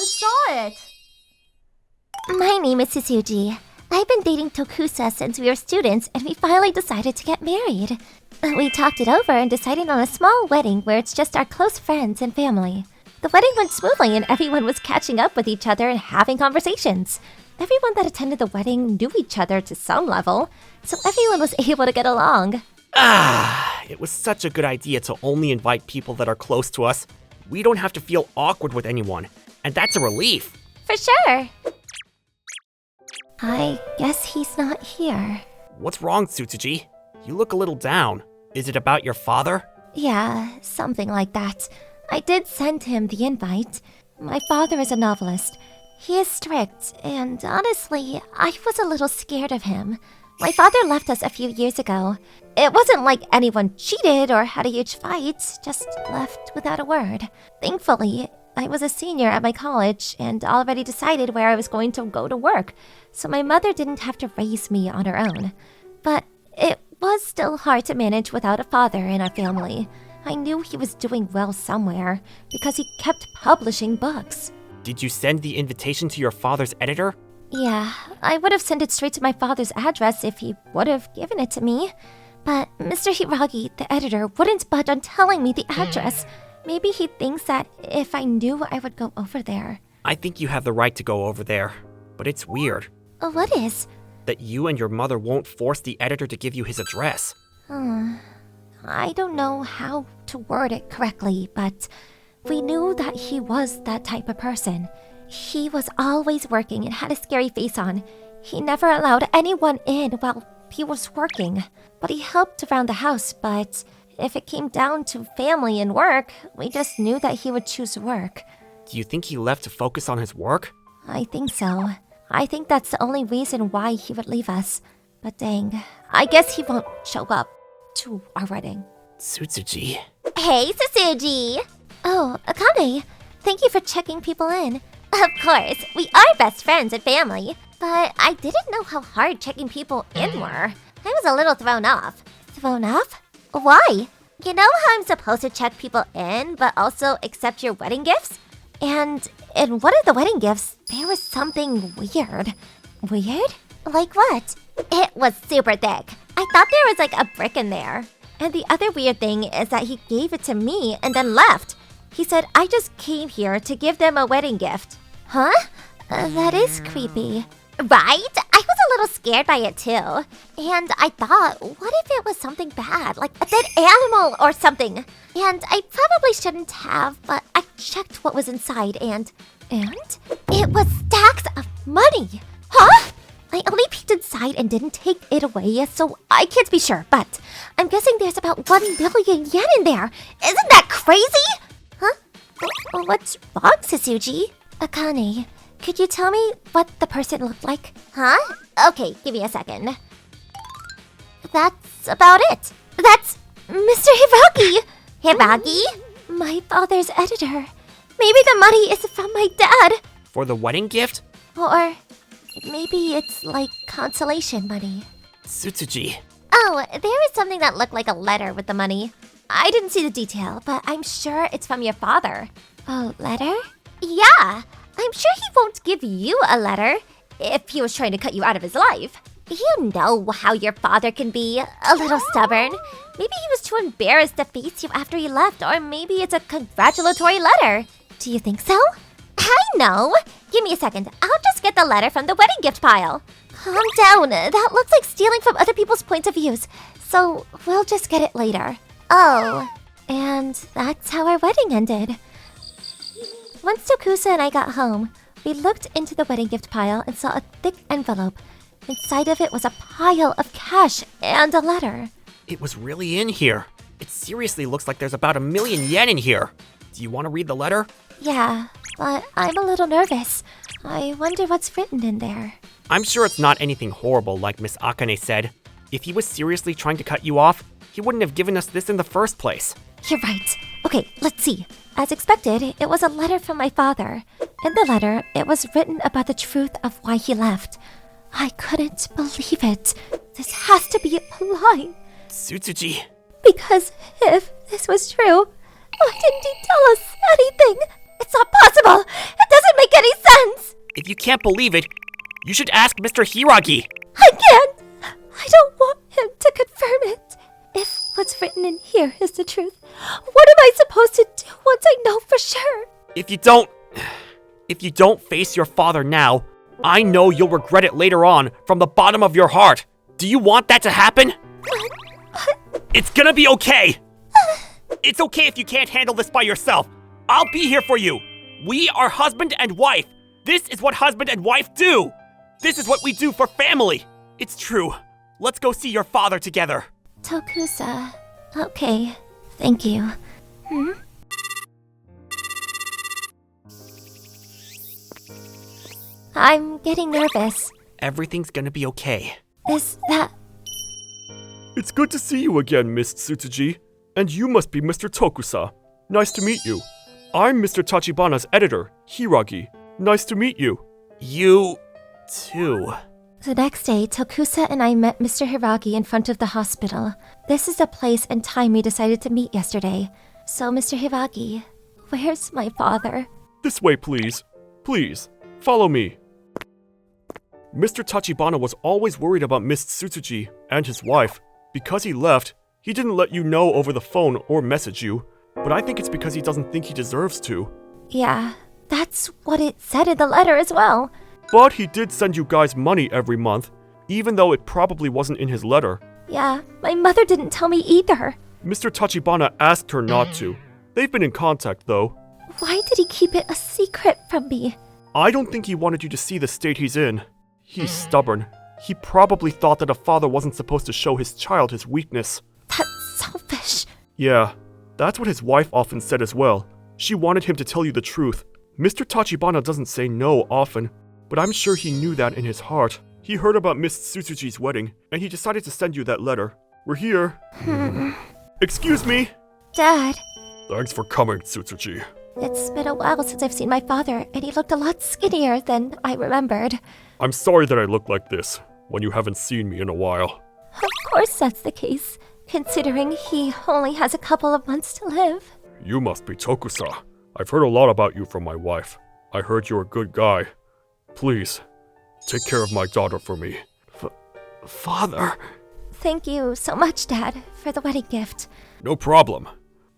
saw it! My name is Suzuji. I've been dating Tokusa since we were students, and we finally decided to get married. We talked it over and decided on a small wedding where it's just our close friends and family. The wedding went smoothly and everyone was catching up with each other and having conversations. Everyone that attended the wedding knew each other to some level, so everyone was able to get along. It was such a good idea to only invite people that are close to us. We don't have to feel awkward with anyone, and that's a relief. For sure. I guess he's not here. What's wrong, Tsutsuji? You look a little down. Is it about your father? Yeah, something like that. I did send him the invite. My father is a novelist. He is strict, and honestly, I was a little scared of him. My father left us a few years ago. It wasn't like anyone cheated or had a huge fight, just left without a word. Thankfully, I was a senior at my college and already decided where I was going to go to work, so my mother didn't have to raise me on her own. But it was still hard to manage without a father in our family. I knew he was doing well somewhere because he kept publishing books. Did you send the invitation to your father's editor? Yeah, I would have sent it straight to my father's address if he would have given it to me. But Mr. Hiragi, the editor, wouldn't budge on telling me the address. Maybe he thinks that if I knew, I would go over there. I think you have the right to go over there, but it's weird What is? that you and your mother won't force the editor to give you his address. I don't know how to word it correctly, but we knew that he was that type of person. He was always working and had a scary face on. He never allowed anyone in while he was working. But he helped around the house, but if it came down to family and work, we just knew that he would choose work. Do you think he left to focus on his work? I think so. I think that's the only reason why he would leave us. But dang, I guess he won't show up to our wedding. Tsutsuji. Hey, Suzuji! Oh, Akane, thank you for checking people in. Of course, we are best friends and family, but I didn't know how hard checking people in were. I was a little thrown off. Thrown off? Why? You know how I'm supposed to check people in, but also accept your wedding gifts? And in one of the wedding gifts, there was something weird. Weird? Like what? It was super thick. I thought there was like a brick in there. And the other weird thing is that he gave it to me and then left. He said I just came here to give them a wedding gift. Huh? That is creepy. Right? I was a little scared by it too. And I thought, what if it was something bad, like a dead animal or something? And I probably shouldn't have, but I checked what was inside and it was stacks of money. Huh? I only peeked inside and didn't take it away, so I can't be sure, but I'm guessing there's about 1 million yen in there. Isn't that crazy? Huh? What's wrong, Suzuji? Akane, could you tell me what the person looked like? Huh? Okay, give me a second. That's about it. That's Mr. Hiragi. Hiragi? My father's editor. Maybe the money is from my dad. For the wedding gift? Or maybe it's like consolation money. Tsutsuji. Oh, there is something that looked like a letter with the money. I didn't see the detail, but I'm sure it's from your father. A letter? Yeah, I'm sure he won't give you a letter if he was trying to cut you out of his life. You know how your father can be, a little stubborn. Maybe he was too embarrassed to face you after he left, or maybe it's a congratulatory letter. Do you think so? I know. Give me a second. I'll just get the letter from the wedding gift pile. Calm down. That looks like stealing from other people's points of views. So we'll just get it later. Oh, and that's how our wedding ended. Once Tokusa and I got home, we looked into the wedding gift pile and saw a thick envelope. Inside of it was a pile of cash and a letter. It was really in here. It seriously looks like there's about 1 million yen in here. Do you want to read the letter? Yeah, but I'm a little nervous. I wonder what's written in there. I'm sure it's not anything horrible like Miss Akane said. If he was seriously trying to cut you off, he wouldn't have given us this in the first place. You're right. Okay, let's see. As expected, it was a letter from my father. In the letter, it was written about the truth of why he left. I couldn't believe it. This has to be a lie. Tsutsuji. Because if this was true, why didn't he tell us anything? It's not possible. It doesn't make can't believe it, you should ask Mr. Hiragi. I can't! I don't want him to confirm it. If what's written in here is the truth, what am I supposed to do once I know for sure? If you don't face your father now, I know you'll regret it later on from the bottom of your heart. Do you want that to happen? It's gonna be okay. It's okay if you can't handle this by yourself. I'll be here for you. We are husband and wife. This is what husband and wife do. This is what we do for family. It's true. Let's go see your father together. Tokusa. Okay. Thank you. I'm getting nervous. Everything's gonna be okay. Is that... It's good to see you again, Miss Tsutsuji. And you must be Mr. Tokusa. Nice to meet you. I'm Mr. Tachibana's editor, Hiragi. Nice to meet you. You too. The next day, Tokusa and I met Mr. Hiragi in front of the hospital. This is the place and time we decided to meet yesterday. So, Mr. Hiragi, where's my father? This way, please. Please, follow me. Mr. Tachibana was always worried about Miss Tsutsuji and his wife. Because he left, he didn't let you know over the phone or message you. But I think it's because he doesn't think he deserves to. Yeah, that's what it said in the letter as well. But he did send you guys money every month, even though it probably wasn't in his letter. Yeah, my mother didn't tell me either. Mr. Tachibana asked her not to. They've been in contact, though. Why did he keep it a secret from me? I don't think he wanted you to see the state he's in. He's stubborn. He probably thought that a father wasn't supposed to show his child his weakness. That's selfish. Yeah, that's what his wife often said as well. She wanted him to tell you the truth. Mr. Tachibana doesn't say no often, but I'm sure he knew that in his heart. He heard about Miss Tsutsuji's wedding, and he decided to send you that letter. We're here. Excuse me! Dad, Thanks for coming, Tsutsuji. it's been a while since I've seen my father, and he looked a lot skinnier than I remembered. I'm sorry that I look like this, when you haven't seen me in a while. Of course that's the case, considering he only has a couple of months to live. You must be Tokusa. I've heard a lot about you from my wife. I heard you're a good guy. Please, take care of my daughter for me. Father. Thank you so much, Dad, for the wedding gift. No problem.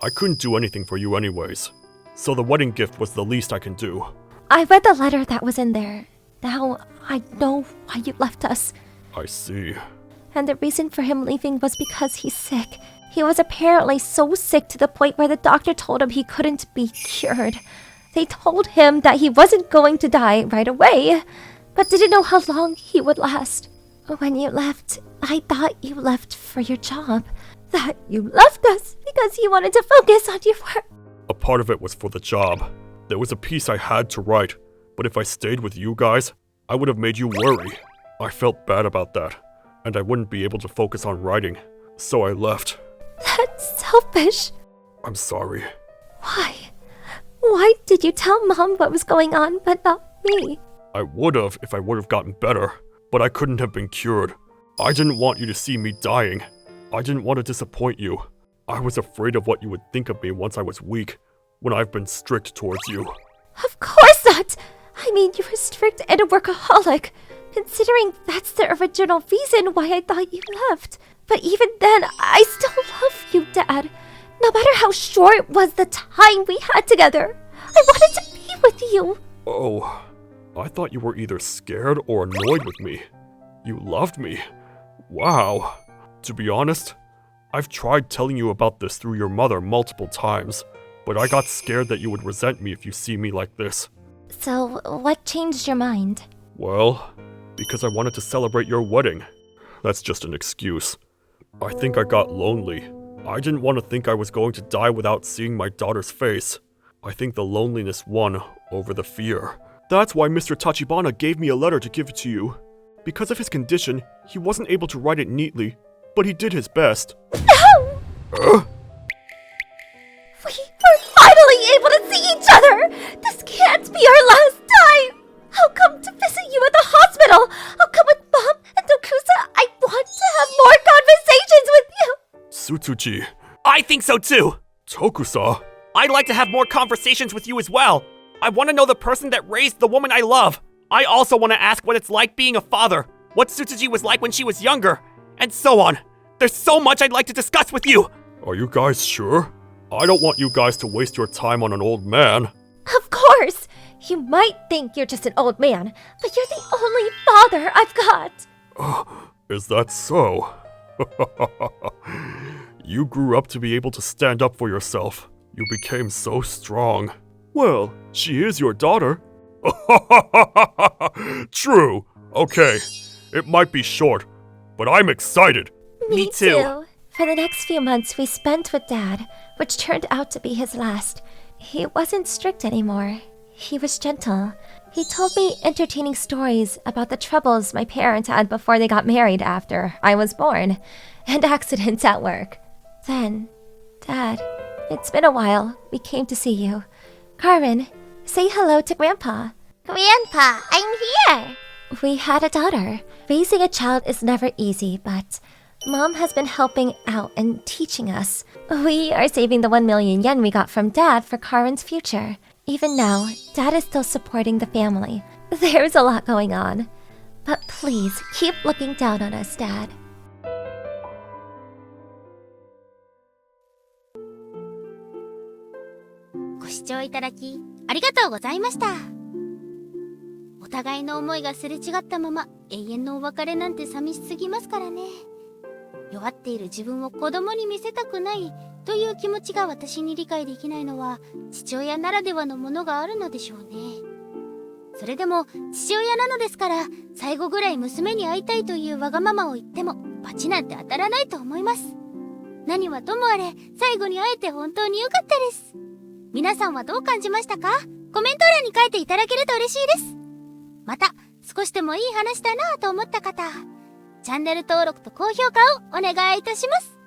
I couldn't do anything for you anyways. So the wedding gift was the least I can do. I read the letter that was in there. Now I know why you left us. I see. And the reason for him leaving was because he's sick. He was apparently so sick to the point where the doctor told him he couldn't be cured. They told him that he wasn't going to die right away, but didn't know how long he would last. When you left, I thought you left for your job. That you left us because you wanted to focus on your work. A part of it was for the job. There was a piece I had to write, but if I stayed with you guys, I would have made you worry. I felt bad about that, and I wouldn't be able to focus on writing, so I left. That's selfish. I'm sorry. Why? Why did you tell Mom what was going on, but not me? I would have if I would have gotten better, but I couldn't have been cured. I didn't want you to see me dying. I didn't want to disappoint you. I was afraid of what you would think of me once I was weak, when I've been strict towards you. Of course not! I mean, you were strict and a workaholic, considering that's the original reason why I thought you left. But even then, I still love you, Dad. No matter how short was the time we had together, I wanted to be with you. Oh, I thought you were either scared or annoyed with me. You loved me. Wow. To be honest, I've tried telling you about this through your mother multiple times, but I got scared that you would resent me if you see me like this. So, what changed your mind? Well, because I wanted to celebrate your wedding. That's just an excuse. I think I got lonely. I didn't want to think I was going to die without seeing my daughter's face. I think the loneliness won over the fear. That's why Mr. Tachibana gave me a letter to give to you. Because of his condition, he wasn't able to write it neatly, but he did his best. No! We are finally able to see each other! This can't be our last time! I'll come to visit you at the hospital! I'll come with Mom and Tokusa! I want to have more conversations with you! Tsutsuji. I think so too. Tokusa. I'd like to have more conversations with you as well. I want to know the person that raised the woman I love. I also want to ask what it's like being a father, what Tsutsuji was like when she was younger, and so on. There's so much I'd like to discuss with you. Are you guys sure? I don't want you guys to waste your time on an old man. Of course! You might think you're just an old man, but you're the only father I've got. Is that so? You grew up to be able to stand up for yourself. You became so strong. Well, she is your daughter. True. Okay. It might be short, but I'm excited. Me too. For the next few months we spent with Dad, which turned out to be his last. He wasn't strict anymore. He was gentle. He told me entertaining stories about the troubles my parents had before they got married after I was born, and accidents at work. Then, Dad, it's been a while. We came to see you. Carmen, say hello to Grandpa. Grandpa, I'm here. We had a daughter. Raising a child is never easy, but Mom has been helping out and teaching us. We are saving the 1 million yen we got from Dad for Karen's future. Even now, Dad is still supporting the family. There's a lot going on. But please, keep looking down on us, Dad.ご視聴いただきありがとうございました。お互いの思いがすれ違ったまま永遠のお別れなんて寂しすぎますからね。弱っている自分を子供に見せたくないという気持ちが私に理解できないのは父親ならではのものがあるのでしょうね。それでも父親なのですから最後ぐらい娘に会いたいというわがままを言ってもバチなんて当たらないと思います。何はともあれ最後に会えて本当に良かったです。皆さんはどう感じましたか？コメント欄に書いていただけると嬉しいです。また少しでもいい話だなぁと思った方、チャンネル登録と高評価をお願いいたします。